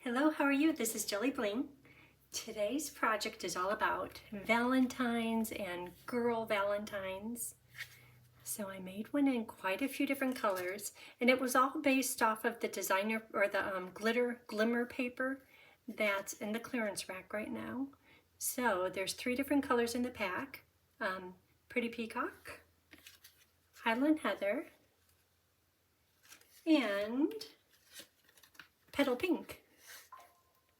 Hello, how are you? This is JilliBling. Today's project is all about Valentines and girl Valentines. So I made one in quite a few different colors, and it was all based off of the designer or the glimmer paper that's in the clearance rack right now. So there's 3 different colors in the pack: Pretty Peacock, Highland Heather, and Petal Pink.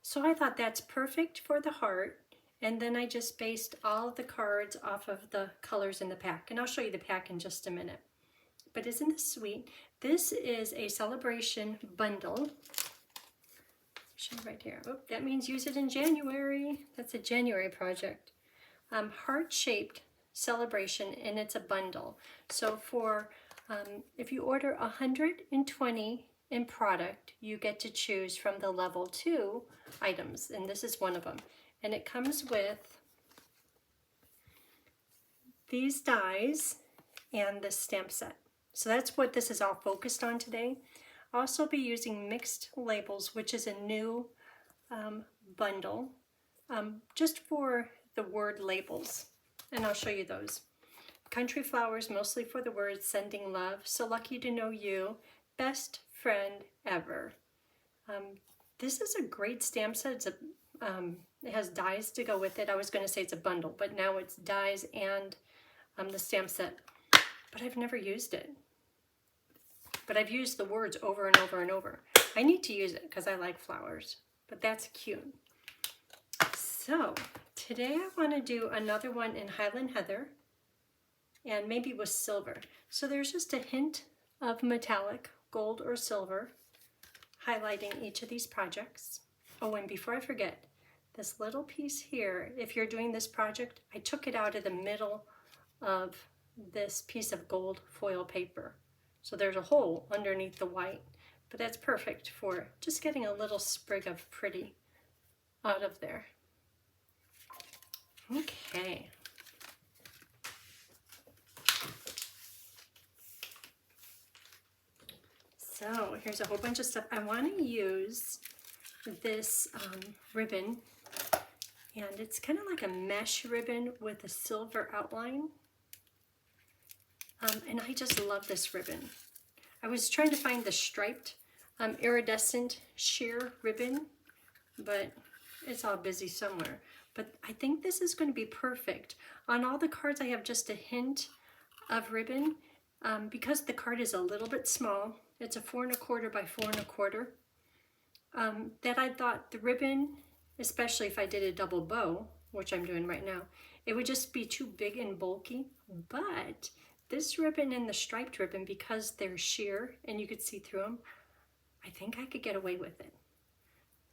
So I thought that's perfect for the heart, and then I just based all of the cards off of the colors in the pack, and I'll show you the pack in just a minute. But isn't this sweet? This is a celebration bundle. Show right here. Oh, that means use it in January. That's a January project. Heart-shaped celebration, and it's a bundle. So for if you order 120 in product, you get to choose from the level 2 items, and this is one of them. And it comes with these dies and this stamp set. So that's what this is all focused on today. I'll also be using mixed labels, which is a new bundle, just for the word labels, and I'll show you those. Country flowers, mostly for the words sending love, so lucky to know you, best friend ever. This is a great stamp set. It's it has dies to go with it. I was going to say it's a bundle, but now it's dies and the stamp set. But I've never used it. But I've used the words over and over and over. I need to use it because I like flowers, but that's cute. So today I want to do another one in Highland Heather and maybe with silver. So there's just a hint of metallic, gold or silver, highlighting each of these projects. Oh, and before I forget, this little piece here, if you're doing this project, I took it out of the middle of this piece of gold foil paper. So there's a hole underneath the white, but that's perfect for just getting a little sprig of pretty out of there. Okay. So here's a whole bunch of stuff. I want to use this ribbon, and it's kind of like a mesh ribbon with a silver outline. And I just love this ribbon. I was trying to find the striped iridescent sheer ribbon, but it's all busy somewhere. But I think this is going to be perfect. On all the cards I have just a hint of ribbon, because the card is a little bit small. It's a 4 1/4 by 4 1/4. That I thought the ribbon, especially if I did a double bow, which I'm doing right now, it would just be too big and bulky. But this ribbon and the striped ribbon, because they're sheer and you could see through them, I think I could get away with it.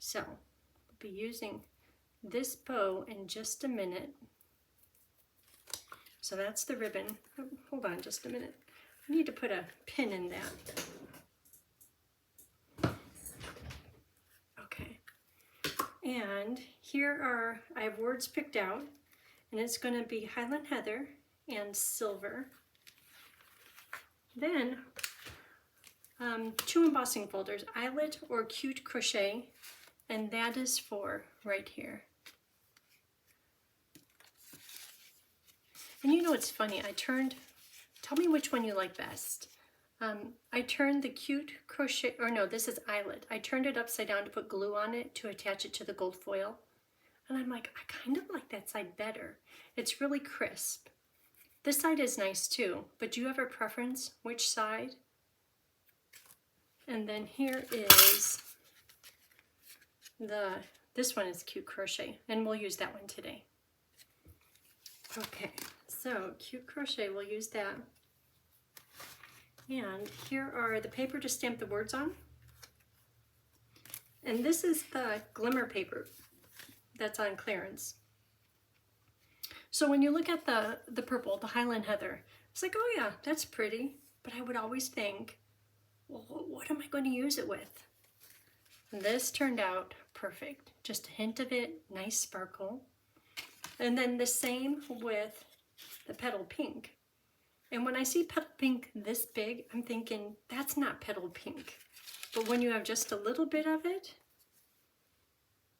So I'll be using this bow in just a minute. So that's the ribbon. Oh, hold on just a minute. I need to put a pin in that. Okay. And here are, I have words picked out, and it's going to be Highland Heather and silver. Then 2 embossing folders, Eyelet or Cute Crochet, and that is for right here. And you know, it's funny, tell me which one you like best. I turned the Cute Crochet, or no, this is Eyelet. I turned it upside down to put glue on it to attach it to the gold foil. And I'm like, I kind of like that side better. It's really crisp. This side is nice too, but do you have a preference? Which side? And then here is this one is Cute Crochet, and we'll use that one today. Okay, so Cute Crochet, we'll use that. And here are the paper to stamp the words on. And this is the glimmer paper that's on clearance. So when you look at the purple, the Highland Heather, it's like, oh yeah, that's pretty. But I would always think, well, what am I going to use it with? And this turned out perfect. Just a hint of it, nice sparkle. And then the same with the Petal Pink. And when I see Petal Pink this big, I'm thinking, that's not Petal Pink. But when you have just a little bit of it,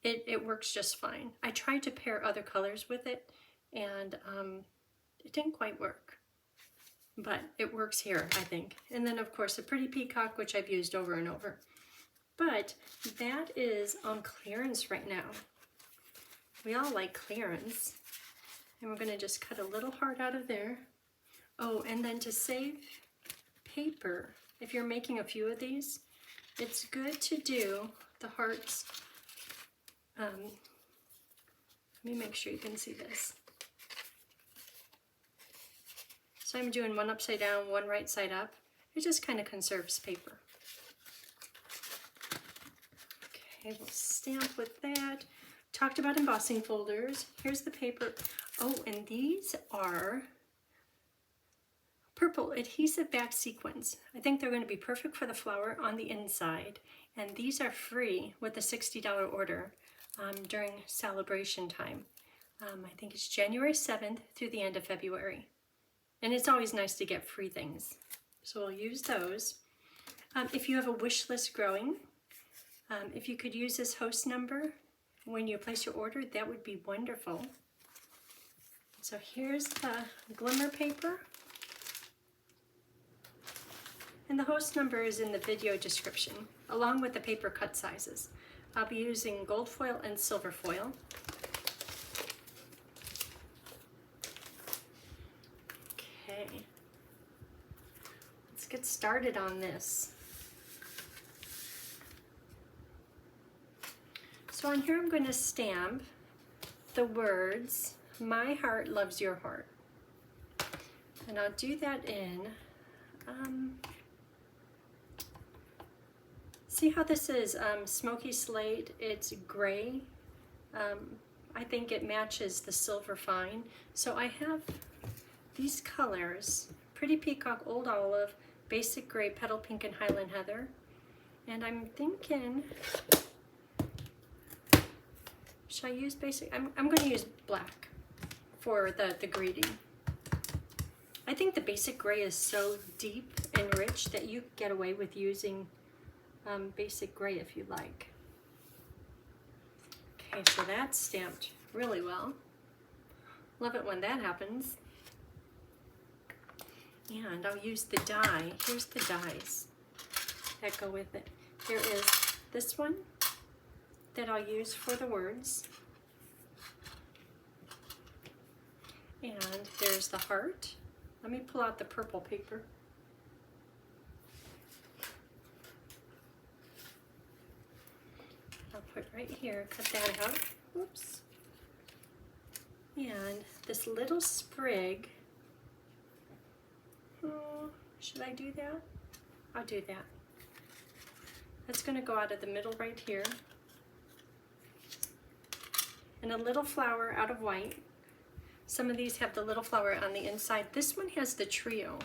it works just fine. I tried to pair other colors with it, and it didn't quite work. But it works here, I think. And then, of course, a pretty peacock, which I've used over and over. But that is on clearance right now. We all like clearance. And we're going to just cut a little heart out of there. Oh, and then to save paper, if you're making a few of these, it's good to do the hearts. Let me make sure you can see this. So I'm doing one upside down, one right side up. It just kind of conserves paper. Okay, we'll stamp with that. Talked about embossing folders. Here's the paper. Oh, and these are purple adhesive back sequins. I think they're going to be perfect for the flower on the inside. And these are free with a $60 order during celebration time. I think it's January 7th through the end of February. And it's always nice to get free things. So we'll use those. If you have a wish list growing, if you could use this host number when you place your order, that would be wonderful. So here's the glimmer paper. And the host number is in the video description, along with the paper cut sizes. I'll be using gold foil and silver foil. Okay, let's get started on this. So on here I'm going to stamp the words, "My heart loves your heart." And I'll do that in, see how this is smoky slate, it's gray. I think it matches the silver fine. So I have these colors, Pretty Peacock, Old Olive, Basic Gray, Petal Pink, and Highland Heather. And I'm thinking, should I use basic? I'm going to use black for the grading. I think the basic gray is so deep and rich that you get away with using basic gray if you like. Okay, so that's stamped really well. Love it when that happens. And I'll use the die. Here's the dies that go with it. There is this one that I'll use for the words. And there's the heart. Let me pull out the purple paper. I'll put right here, cut that out. Oops. And this little sprig. Oh, should I do that? I'll do that. That's going to go out of the middle right here. And a little flower out of white. Some of these have the little flower on the inside. This one has the trio.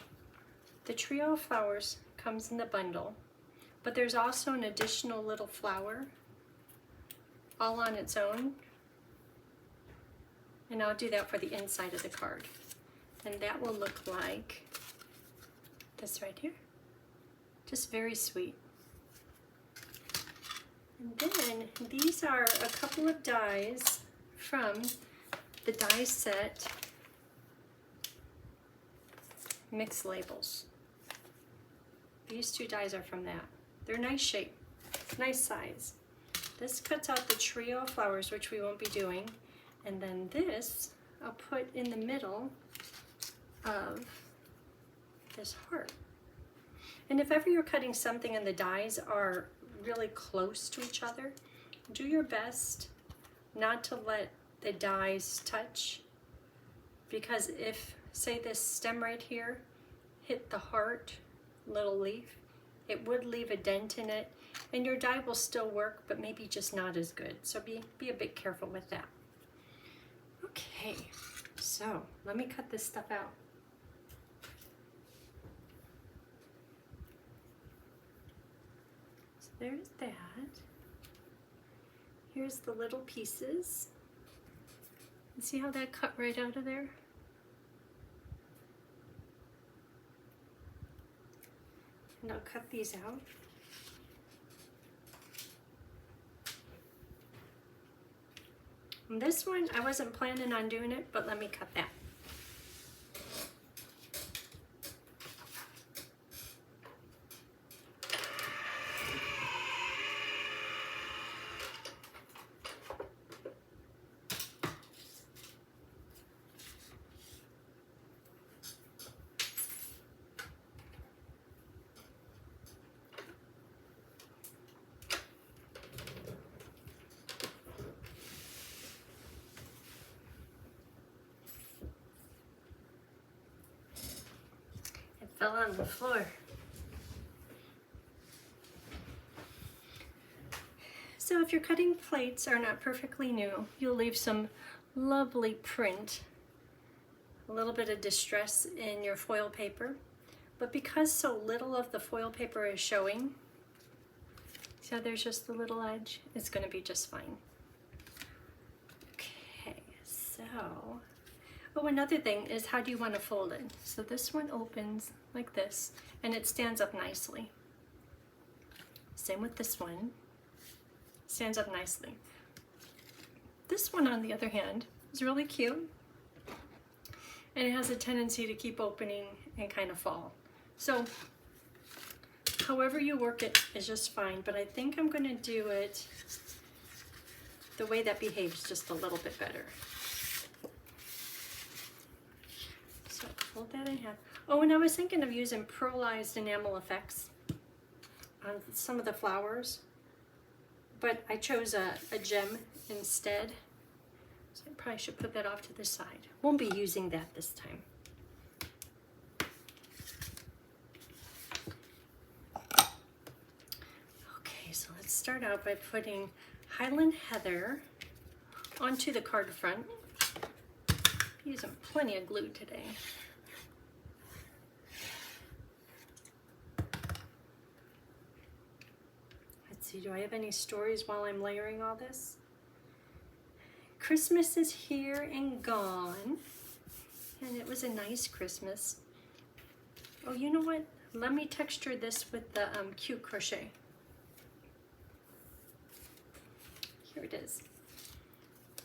The trio of flowers comes in the bundle, but there's also an additional little flower all on its own. And I'll do that for the inside of the card. And that will look like this right here. Just very sweet. And then these are a couple of dies from the die set mix labels. These two dies are from that. They're nice shape, nice size. This cuts out the trio of flowers, which we won't be doing. And then this I'll put in the middle of this heart. And if ever you're cutting something and the dies are really close to each other, do your best not to let the dies touch, because if, say, this stem right here hit the heart little leaf, it would leave a dent in it, and your die will still work, but maybe just not as good. So be a bit careful with that. Okay, so let me cut this stuff out. So there's that. Here's the little pieces. And see how that cut right out of there? And I'll cut these out. And this one, I wasn't planning on doing it, but let me cut that. Fell on the floor. So if your cutting plates are not perfectly new, you'll leave some lovely print, a little bit of distress in your foil paper. But because so little of the foil paper is showing, so there's just the little edge, it's going to be just fine. Okay, so, oh, another thing is, how do you want to fold it? So this one opens like this, and it stands up nicely. Same with this one. Stands up nicely. This one, on the other hand, is really cute, and it has a tendency to keep opening and kind of fall. So however you work it is just fine, but I think I'm going to do it the way that behaves just a little bit better. So fold that in half. Oh, and I was thinking of using pearlized enamel effects on some of the flowers, but I chose a gem instead. So I probably should put that off to the side. Won't be using that this time. Okay, so let's start out by putting Highland Heather onto the card front. Using plenty of glue today. Let's see, do I have any stories while I'm layering all this? Christmas is here and gone, and it was a nice Christmas. Oh, you know what? Let me texture this with the cute crochet. Here it is.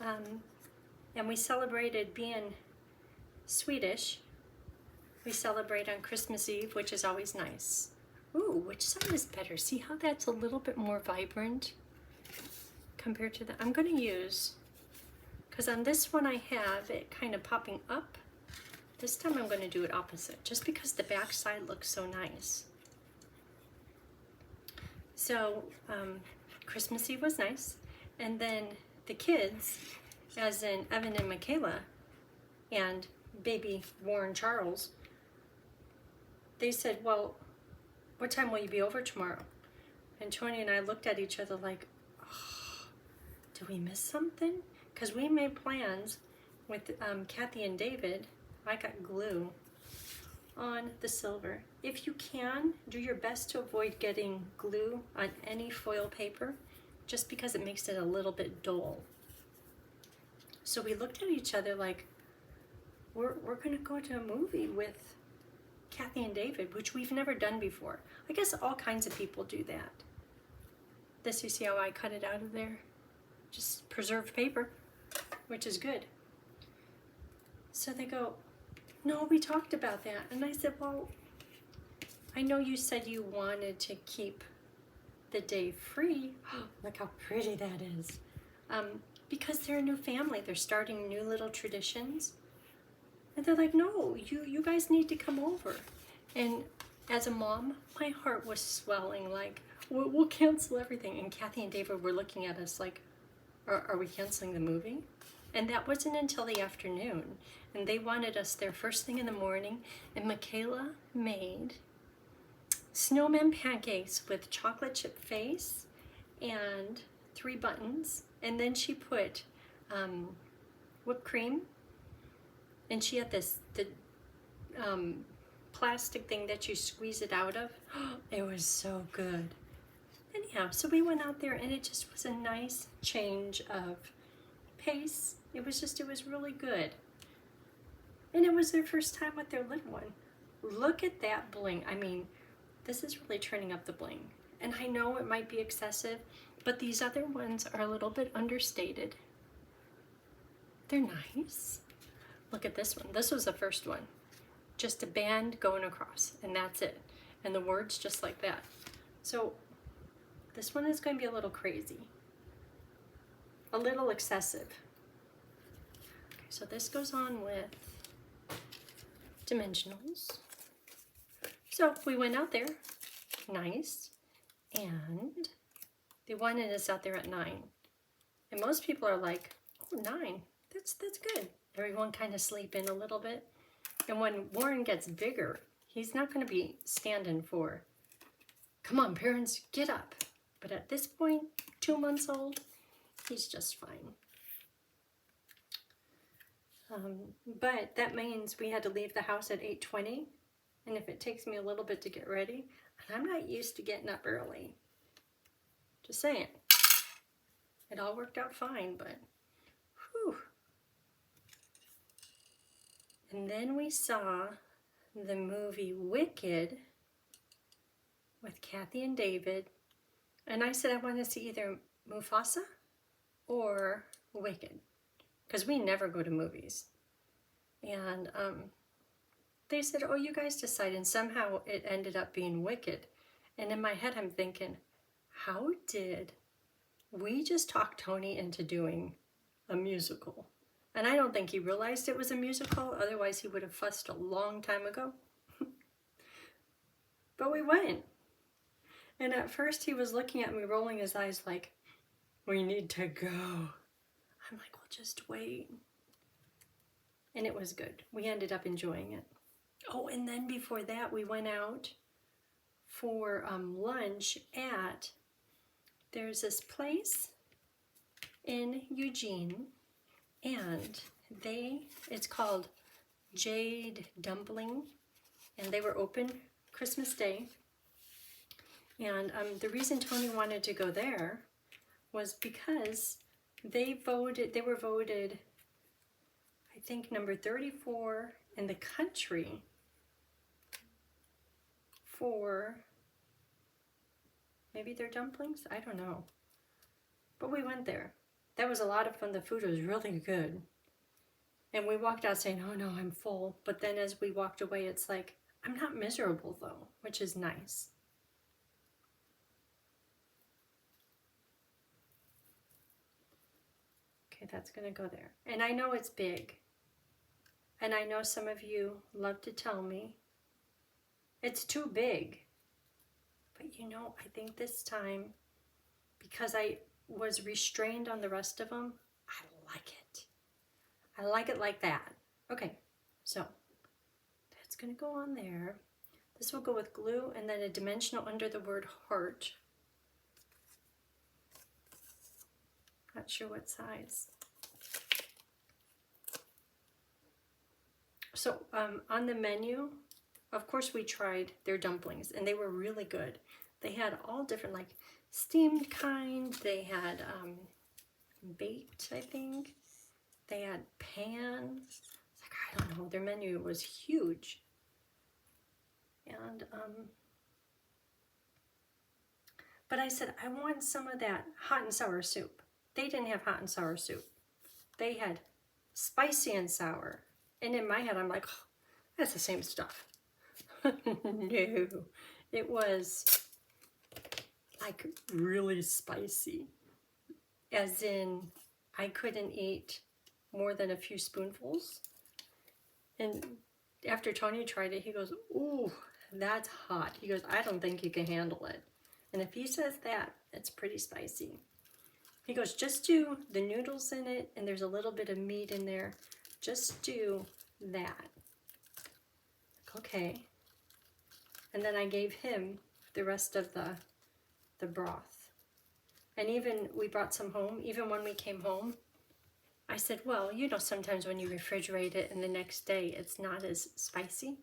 And we celebrated being Swedish. We celebrate on Christmas Eve, which is always nice. Ooh, which side is better? See how that's a little bit more vibrant compared to the, I'm going to use, because on this one I have it kind of popping up. This time I'm going to do it opposite, just because the back side looks so nice. So Christmas Eve was nice, and then the kids, as in Evan and Michaela, and baby Warren Charles, they said, well, what time will you be over tomorrow? And Tony and I looked at each other like, oh, did we miss something? Because we made plans with Kathy and David. I got glue on the silver. If you can, do your best to avoid getting glue on any foil paper, just because it makes it a little bit dull. So we looked at each other like, we're gonna go to a movie with Kathy and David, which we've never done before. I guess all kinds of people do that. This, you see how I cut it out of there? Just preserved paper, which is good. So they go, no, we talked about that. And I said, well, I know you said you wanted to keep the day free. Look how pretty that is. Because they're a new family. They're starting new little traditions. And they're like, no, you guys need to come over. And as a mom, my heart was swelling like, we'll cancel everything. And Kathy and David were looking at us like, are we canceling the movie? And that wasn't until the afternoon. And they wanted us there first thing in the morning. And Michaela made snowman pancakes with chocolate chip face and 3 buttons. And then she put whipped cream. And she had the plastic thing that you squeeze it out of. It was so good. Anyhow, so we went out there, and it just was a nice change of pace. It was really good. And it was their first time with their little one. Look at that bling. I mean, this is really turning up the bling. And I know it might be excessive, but these other ones are a little bit understated. They're nice. Look at this one. This was the first one. Just a band going across, and that's it. And the words just like that. So this one is going to be a little crazy. A little excessive. Okay, so this goes on with dimensionals. So we went out there. Nice. And they wanted us out there at 9. And most people are like, oh, 9. That's good. Everyone kind of sleep in a little bit. And when Warren gets bigger, he's not going to be standing for, come on, parents, get up. But at this point, 2 months old, he's just fine. But that means we had to leave the house at 8:20. And if it takes me a little bit to get ready, and I'm not used to getting up early. Just saying. It all worked out fine, but whew. And then we saw the movie Wicked with Kathy and David. And I said I want to see either Mufasa or Wicked, because we never go to movies. And they said, oh, you guys decide. And somehow it ended up being Wicked. And in my head, I'm thinking, how did we just talk Tony into doing a musical? And I don't think he realized it was a musical. Otherwise, he would have fussed a long time ago. But we went. And at first, he was looking at me, rolling his eyes like, we need to go. I'm like, well, just wait. And it was good. We ended up enjoying it. Oh, and then before that, we went out for lunch at, there's this place in Eugene, and it's called Jade Dumpling, and they were open Christmas Day. And the reason Tony wanted to go there was because they were voted, I think, number 34 in the country for maybe their dumplings? I don't know. But we went there. That was a lot of fun. The food was really good. And we walked out saying, oh no, I'm full. But then as we walked away, it's like, I'm not miserable though, which is nice. Okay, that's going to go there. And I know it's big. And I know some of you love to tell me it's too big. But you know, I think this time, because I was restrained on the rest of them, I like it. I like it like that. Okay, so that's going to go on there. This will go with glue and then a dimensional under the word heart. Not sure what size. So on the menu, of course we tried their dumplings and they were really good. They had all different, like steamed kind, they had baked, I think. They had pan. It's like, I don't know, their menu was huge. And but I said, I want some of that hot and sour soup. They didn't have hot and sour soup. They had spicy and sour. And in my head, I'm like, oh, that's the same stuff. No, it was like really spicy. As in, I couldn't eat more than a few spoonfuls. And after Tony tried it, he goes, ooh, that's hot. He goes, I don't think you can handle it. And if he says that, it's pretty spicy. He goes, just do the noodles in it, and there's a little bit of meat in there. Just do that. Okay. And then I gave him the rest of the broth. And even, we brought some home. Even when we came home, I said, well, you know, sometimes when you refrigerate it and the next day it's not as spicy.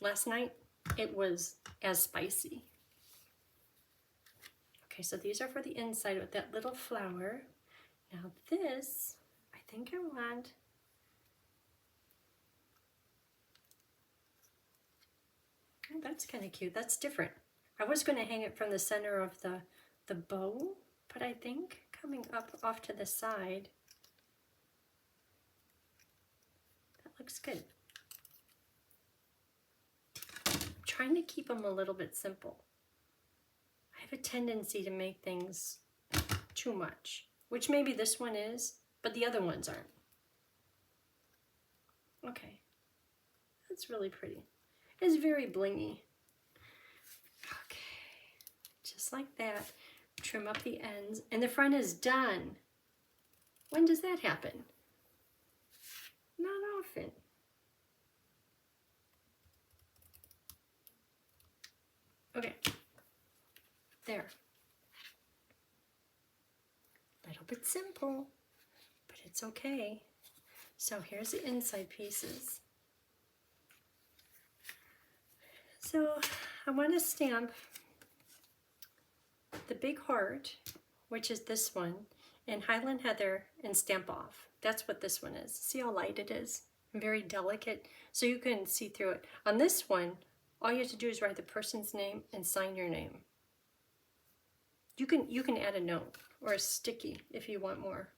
Last night, it was as spicy. Okay, so these are for the inside with that little flower. Now this, I think I want, oh, that's kind of cute. That's different. I was going to hang it from the center of the bow, but I think coming up off to the side looks good. I'm trying to keep them a little bit simple. I have a tendency to make things too much, which maybe this one is, but the other ones aren't. Okay, that's really pretty. It's very blingy. Okay, just like that. Trim up the ends, and the front is done. When does that happen? Not often. Okay, there. A little bit simple, but it's okay. So here's the inside pieces. So I want to stamp the big heart, which is this one, and Highland Heather and Stamp Off. That's what this one is. See how light it is? Very delicate, so you can see through it. On this one, all you have to do is write the person's name and sign your name. You can add a note or a sticky if you want more.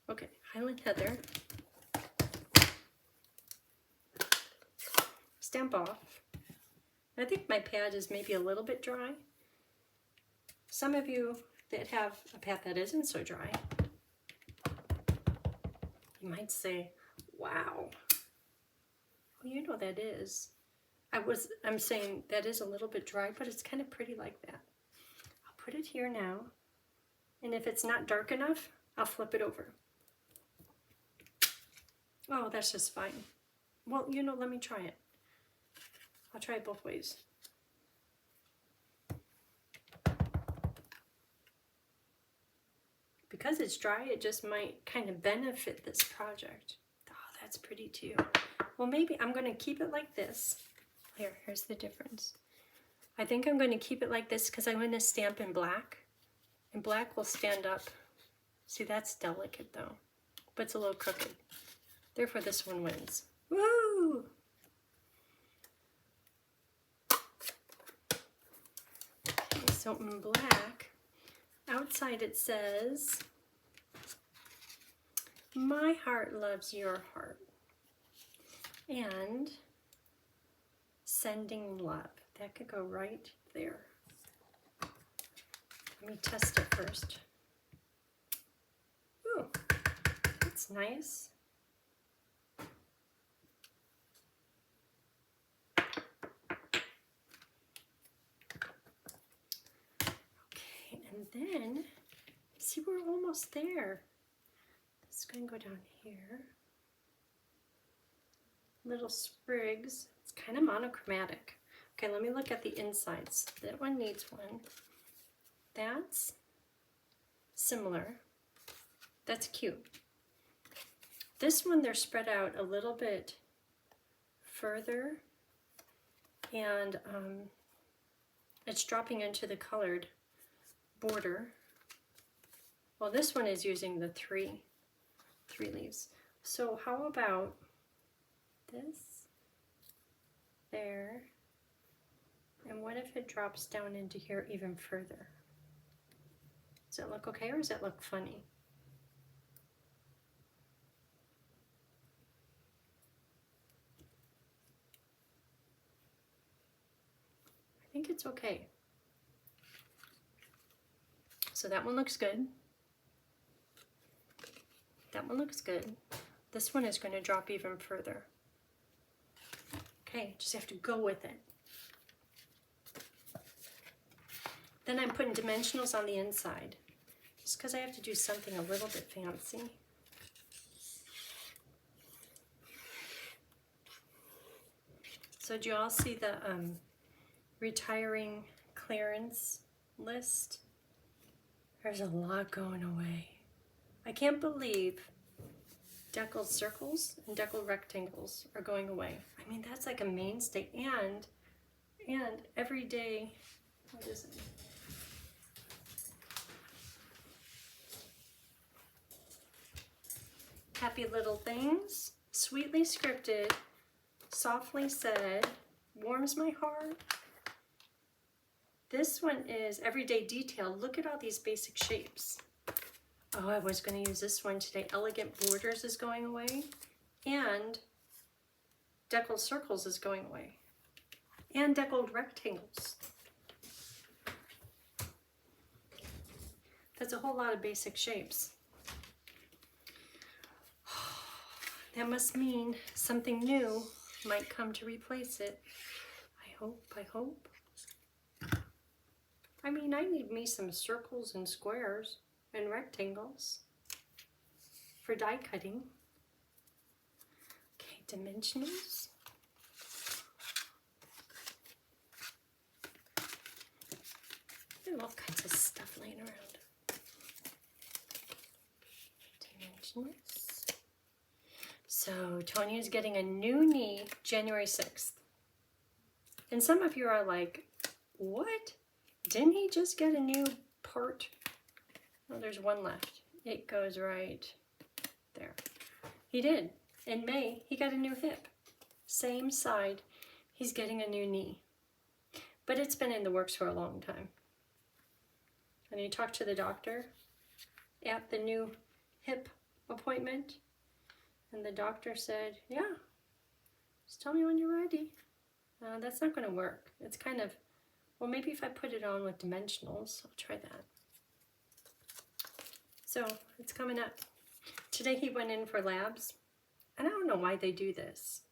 Okay, Highland Heather. Stamp Off. I think my pad is maybe a little bit dry. Some of you that have a pad that isn't so dry, you might say, wow. Well, you know that is. I'm saying that is a little bit dry, but it's kind of pretty like that. I'll put it here now, and if it's not dark enough, I'll flip it over. Oh, that's just fine. Well, you know, let me try it. I'll try it both ways. Because it's dry, it just might kind of benefit this project. Oh, that's pretty too. Well, maybe I'm going to keep it like this. Here's the difference. I think I'm going to keep it like this because I'm going to stamp in black. And black will stand up. See, that's delicate though, but it's a little crooked. Therefore, this one wins. Woo! Okay, so in black, outside it says, my heart loves your heart. And sending love. That could go right there. Let me test it first. Ooh, that's nice. Okay, and then, see, we're almost there. This is going to go down here. Little sprigs. It's kind of monochromatic. Okay, let me look at the insides. That one needs one. That's similar. That's cute. This one, they're spread out a little bit further, and it's dropping into the colored border. Well, this one is using the three leaves. So how about this, there, and what if it drops down into here even further? Does it look okay, or does it look funny? I think it's okay. So that one looks good. That one looks good. This one is going to drop even further. Okay, just have to go with it. Then I'm putting dimensionals on the inside, just because I have to do something a little bit fancy. So do you all see the retiring clearance list? There's a lot going away. I can't believe deckled circles and deckled rectangles are going away. I mean, that's like a mainstay, and every day, what is it? Happy little things, sweetly scripted, softly said, warms my heart. This one is everyday detail. Look at all these basic shapes. Oh, I was going to use this one today. Elegant Borders is going away. And deckled circles is going away. And deckled rectangles. That's a whole lot of basic shapes. That must mean something new might come to replace it. I hope. I mean, I need me some circles and squares and rectangles for die cutting. Okay, dimensionals. There's all kinds of stuff laying around. Dimensionals. So Tony is getting a new knee January 6th. And some of you are like, what? Didn't he just get a new part? Oh, there's one left. It goes right there. He did. In May, he got a new hip. Same side. He's getting a new knee. But it's been in the works for a long time. And he talked to the doctor at the new hip appointment. And the doctor said, yeah, just tell me when you're ready. That's not going to work. It's kind of, well, maybe if I put it on with dimensionals, I'll try that. So it's coming up. Today he went in for labs. And I don't know why they do this.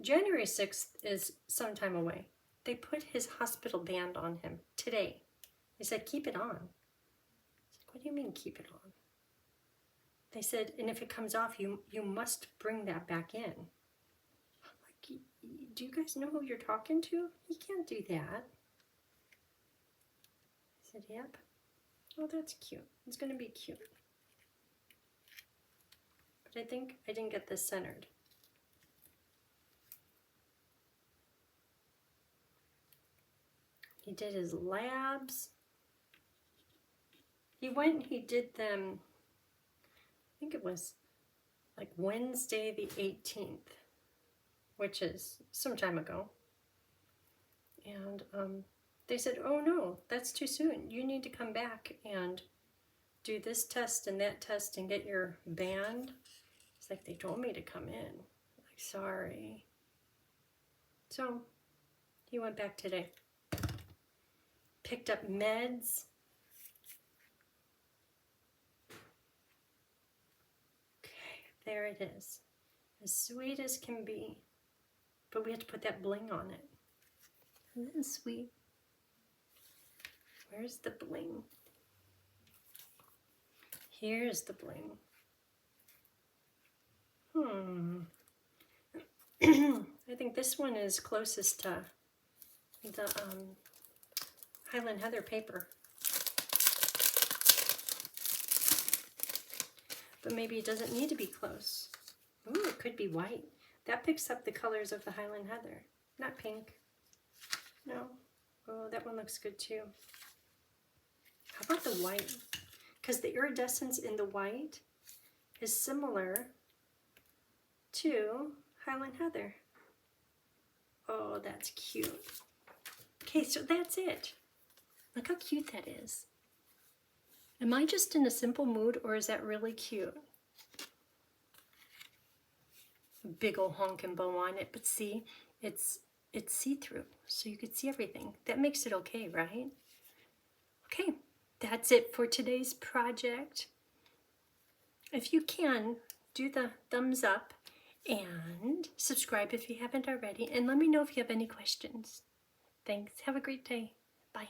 January 6th is some time away. They put his hospital band on him today. They said, keep it on. I was like, what do you mean keep it on? They said, and if it comes off, you must bring that back in. I'm like, do you guys know who you're talking to? You can't do that. I said, yep. Oh, that's cute. It's going to be cute. But I think I didn't get this centered. He did his labs. He went, he did them, I think it was like Wednesday the 18th, which is some time ago. And they said, oh no, that's too soon. You need to come back and do this test and that test and get your band. It's like, they told me to come in. I'm like, sorry. So he went back today. Picked up meds. Okay, there it is. As sweet as can be. But we have to put that bling on it. Isn't that sweet? Where's the bling? Here's the bling. I think this one is closest to the Highland Heather paper. But maybe it doesn't need to be close. Ooh, it could be white. That picks up the colors of the Highland Heather. Not pink. No. Oh, that one looks good too. How about the white? Because the iridescence in the white is similar to Highland Heather. Oh, that's cute. Okay, so that's it. Look how cute that is. Am I just in a simple mood, or is that really cute? A big old honkin' bow on it, but see, it's see-through, so you could see everything. That makes it okay, right? Okay, that's it for today's project. If you can, do the thumbs up and subscribe if you haven't already, and let me know if you have any questions. Thanks. Have a great day. Bye.